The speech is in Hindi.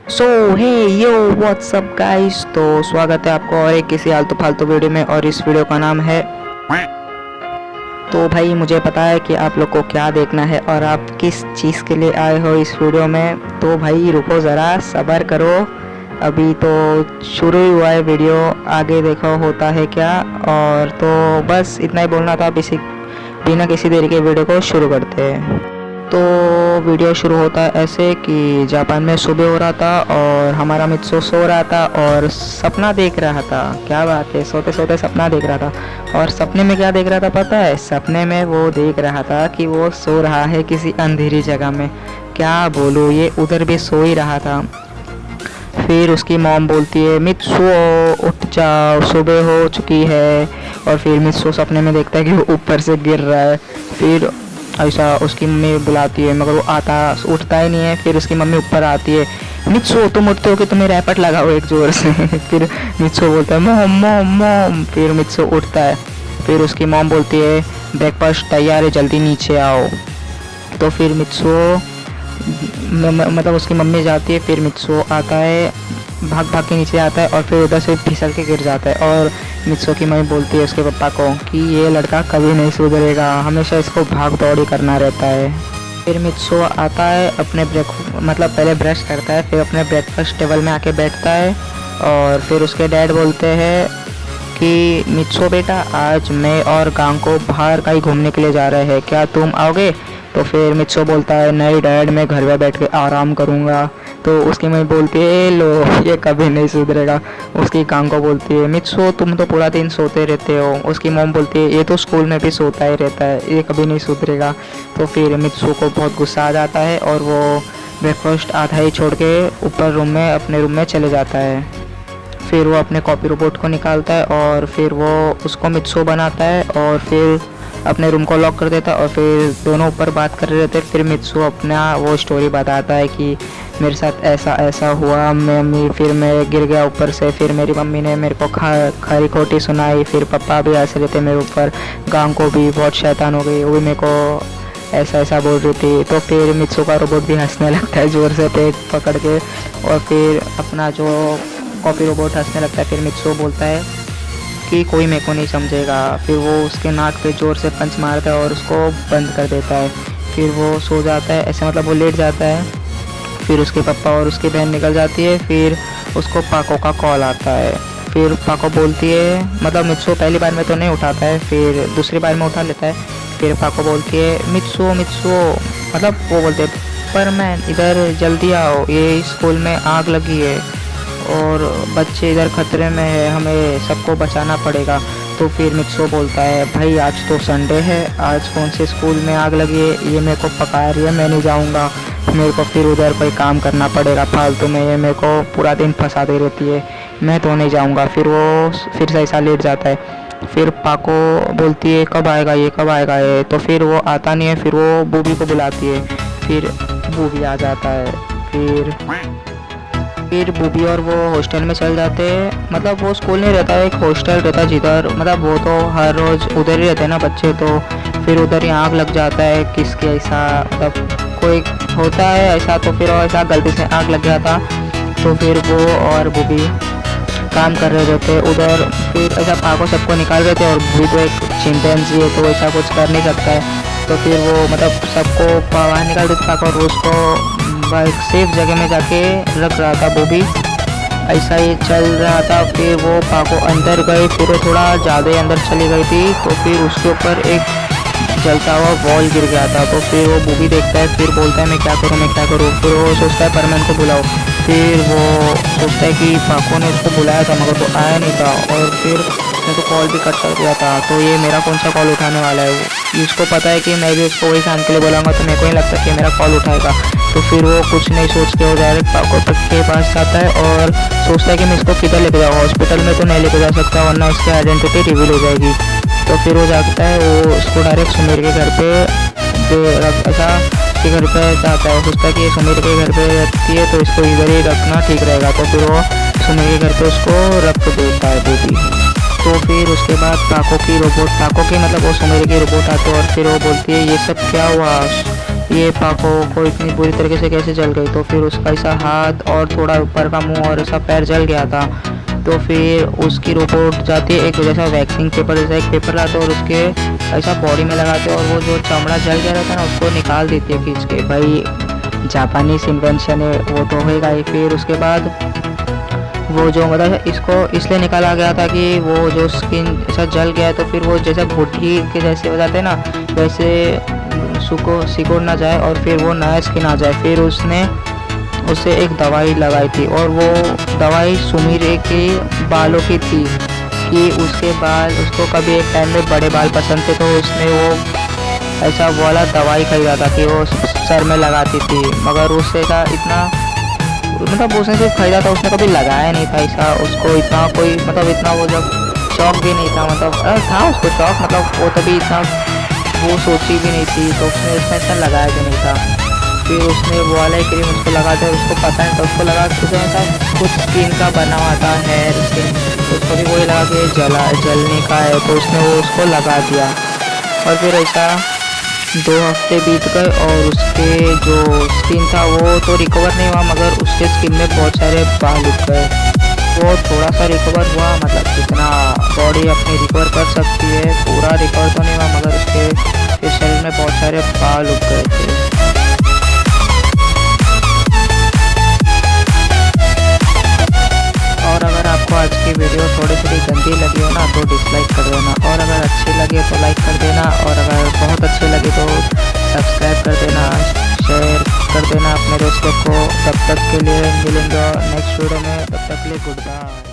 सो हे यो व्हाट्सअप गाइस। तो स्वागत है आपको और एक किसी आलतू फालतू वीडियो में। और इस वीडियो का नाम है, तो भाई मुझे पता है कि आप लोग को क्या देखना है और आप किस चीज़ के लिए आए हो इस वीडियो में। तो भाई रुको ज़रा, सब्र करो, अभी तो शुरू ही हुआ है वीडियो, आगे देखो होता है क्या। और तो बस इतना ही बोलना था, बिना किसी देरी के वीडियो को शुरू करते हैं। तो वीडियो शुरू होता है ऐसे कि जापान में सुबह हो रहा था और हमारा मित्सो सो रहा था और सपना देख रहा था। क्या बात है, सोते सोते सपना देख रहा था। और सपने में क्या देख रहा था पता है? सपने में वो देख रहा था कि वो सो रहा है किसी अंधेरी जगह में। क्या बोलूँ, ये उधर भी सो ही रहा था। फिर उसकी मॉम बोलती है, मित्सो उठ जाओ, सुबह हो चुकी है। और फिर मित्सो सपने में देखता है कि वो ऊपर से गिर रहा है। फिर ऐसा उसकी मम्मी बुलाती है मगर वो उठता ही नहीं है। फिर उसकी मम्मी ऊपर आती है, मित्सो तुम उठते हो कि तुम्हें रैपट लगाओ एक जोर से। फिर मित्सो बोलता है, मॉम मॉम मॉम। फिर मित्सो उठता है। फिर उसकी मॉम बोलती है, ब्रेकफास्ट तैयार है, जल्दी नीचे आओ। तो फिर मित्सो मतलब उसकी मम्मी जाती है। फिर मित्सो आता है, भाग भाग के नीचे आता है और फिर उधर से फिसल के गिर जाता है। और मित्सो की मम्मी बोलती है उसके पापा को कि ये लड़का कभी नहीं सुधरेगा, हमेशा इसको भाग दौड़ी करना रहता है। फिर मित्सो आता है, अपने पहले ब्रश करता है, फिर अपने ब्रेकफास्ट टेबल में आके बैठता है। और फिर उसके डैड बोलते हैं कि मित्सो बेटा, आज मैं और गांको बाहर कहीं घूमने के लिए जा रहे हैं, क्या तुम आओगे? तो फिर मित्सो बोलता है, नहीं डैड, मैं घर में बैठ के आराम करूँगा। तो उसकी मम्मी बोलती है, लो ये कभी नहीं सुधरेगा। उसकी गांको बोलती है, मित्सो तुम तो पूरा दिन सोते रहते हो। उसकी मॉम बोलती है, ये तो स्कूल में भी सोता ही रहता है, ये कभी नहीं सुधरेगा। तो फिर मित्सो को बहुत गुस्सा आ जाता है और वो ब्रेकफास्ट आधा ही छोड़ के ऊपर रूम में अपने रूम में चले जाता है। फिर वो अपने कॉपी रोबोट को निकालता है और फिर वो उसको मित्सो बनाता है और फिर अपने रूम को लॉक कर देता है। और फिर दोनों ऊपर बात कर रहे थे। फिर मित्सो अपना वो स्टोरी बताता है कि मेरे साथ ऐसा ऐसा हुआ, फिर मैं गिर गया ऊपर से, फिर मेरी मम्मी ने मेरे को खरी खोटी सुनाई, फिर पापा भी हंस रहे थे मेरे ऊपर, गांव को भी बहुत शैतान हो गई, वो भी मेरे को ऐसा ऐसा बोल रही थी। तो फिर मित्सो का रोबोट भी हंसने लगता है ज़ोर से पेट पकड़ के। और फिर अपना जो कॉपी रोबोट हंसने लगता है। फिर मित्सो बोलता है कि कोई मेरे को नहीं समझेगा। फिर वो उसके नाक पे ज़ोर से पंच मारता है और उसको बंद कर देता है। फिर वो सो जाता है, ऐसे मतलब वो लेट जाता है। फिर उसके पापा और उसकी बहन निकल जाती है। फिर उसको पाको का कॉल आता है। फिर पाको बोलती है, मतलब मित्सो पहली बार में तो नहीं उठाता है, फिर दूसरी बार में उठा लेता है। फिर पाको बोलती है, मित्सो मित्सो, मतलब वो बोलते हैं, पर मैन इधर जल्दी आओ, ये स्कूल में आग लगी है और बच्चे इधर खतरे में है, हमें सबको बचाना पड़ेगा। तो फिर मित्सो बोलता है, भाई आज तो संडे है, आज कौन से स्कूल में आग लगी है, ये मेरे को पका रही है, मैं नहीं जाऊंगा, मेरे को फिर उधर कोई काम करना पड़ेगा फालतू में, ये मेरे को पूरा दिन फंसाती रहती है, मैं तो नहीं जाऊंगा। फिर वो फिर से ऐसा लेट जाता है। फिर पाको बोलती है, कब आएगा ये, कब आएगा ये? तो फिर वो आता नहीं है। फिर वो बूबी को बुलाती है। फिर बूबी आ जाता है। फिर बूबी और वो हॉस्टल में चल जाते हैं। मतलब वो स्कूल नहीं रहता है, एक हॉस्टल रहता है जिधर, मतलब वो तो हर रोज़ उधर ही रहते हैं ना बच्चे। तो फिर उधर ही आग लग जाता है किसके, ऐसा मतलब कोई होता है ऐसा। तो फिर ऐसा गलती से आग लग गया था। तो फिर वो और बूबी काम कर रहे रहते उधर। फिर ऐसा पाको सबको निकाल रहे थे और बूबी तो एक चिंपैंजी है, तो ऐसा कुछ कर नहीं सकता है। तो फिर वो मतलब सबको बाहर निकाल देता पाको और उसको एक सेफ जगह में जाके रख रहा था बूबी। ऐसा ही चल रहा था। फिर वो पाको अंदर गई, फिर वो थोड़ा ज़्यादा ही अंदर चली गई थी। तो फिर उसके ऊपर एक जलता हुआ बॉल गिर गया था। तो फिर वो बूबी देखता है, फिर बोलता है, मैं क्या करूँ मैं क्या करूँ? फिर वो सोचता है परमैन को बुलाओ। फिर वो सोचता है कि पाको ने उसको बुलाया था मगर तो आया नहीं था, और फिर उसने तो कॉल भी कट कर दिया था। तो ये मेरा कौन सा कॉल उठाने वाला है? इसको पता है कि मैं भी उसको वही काम के लिए बुलाऊंगा, तो मेरे को नहीं लगता कि मेरा कॉल उठाएगा। तो फिर वो कुछ नहीं सोच के वो डायरेक्ट पाको के पास जाता है और सोचता है कि मैं इसको किधर लेके जाऊँ, हॉस्पिटल में तो नहीं लेके जा सकता वरना इसकी आइडेंटिटी रिवील हो जाएगी। तो फिर वो जाता है, वो उसको डायरेक्ट सुमीर के घर पे ऐसा के घर पे जाता है। सोचता है कि ये सुमीर के घर पे रहती है तो इसको इधर ही रखना ठीक रहेगा। तो फिर वो सुमीर के घर पे उसको रख देता है बेबी। तो फिर उसके बाद पाको की मतलब वो सुमीर की रोबोट आती है और फिर वो बोलती है, ये सब क्या हुआ? ये पाको को इतनी बुरी तरीके से कैसे जल गई। तो फिर उसका ऐसा हाथ और थोड़ा ऊपर का मुंह और ऐसा पैर जल गया था। तो फिर उसकी रिपोर्ट जाती है, एक जैसा वैक्सिंग पेपर जैसा एक पेपर लाते और उसके ऐसा बॉडी में लगाते और वो जो चमड़ा जल गया रहता है ना उसको निकाल देती है खींच के। भाई जापानीज इन्वेंशन है वो तो होएगा ही। फिर उसके बाद वो जो मतलब इसको इसलिए निकाला गया था कि वो जो स्किन ऐसा जल गया है तो फिर वो जैसे भुट्टी के जैसे हो जाते हैं ना वैसे सिकुड़ ना जाए और फिर वो नया स्किन आ जाए। फिर उसने उसे एक दवाई लगाई थी और वो दवाई सुमीरे के बालों की थी कि उसके बाल उसको कभी एक टाइम में बड़े बाल पसंद थे तो उसने वो ऐसा वाला दवाई खरीदा था कि वो सर में लगाती थी। मगर उससे का इतना मतलब उसने सिर्फ खरीदा था, उसने कभी लगाया नहीं था ऐसा। उसको इतना कोई मतलब इतना वो जब शौक भी नहीं था, मतलब था उसको शौक, मतलब वो तभी इतना वो सोची भी नहीं थी तो उसने ऐसा लगाया भी नहीं था। फिर उसने वो वाला क्रीम उसको लगाते और उसको पता नहीं था, उसको लगा उसको ऐसा कुछ स्किन का बना हुआ था हेयर स्किन, तो उसको भी वही लगा के जलने का है तो उसने वो उसको लगा दिया। और फिर ऐसा 2 हफ्ते बीत गए और उसके जो स्किन था वो तो रिकवर नहीं हुआ मगर उसके स्किन में बहुत सारे बाल उग गए। वो थोड़ा सा रिकवर हुआ, मतलब जितना बॉडी अपनी रिकवर कर सकती है पूरा रिकवर तो नहीं हुआ मगर उसके शरीर में बहुत सारे बाल उग गए थे। और अगर आपको आज की वीडियो थोड़ी सी गंदी लगी हो ना तो डिसलाइक कर देना, और अगर अच्छी लगे तो लाइक कर देना, और अगर बहुत अच्छी लगी तो सब्सक्राइब कर देना, शेयर कर देना अपने दोस्तों को। तब तक के लिए मिलेंगे नेक्स्ट वीडियो में, तब तक के लिए गुड बाय।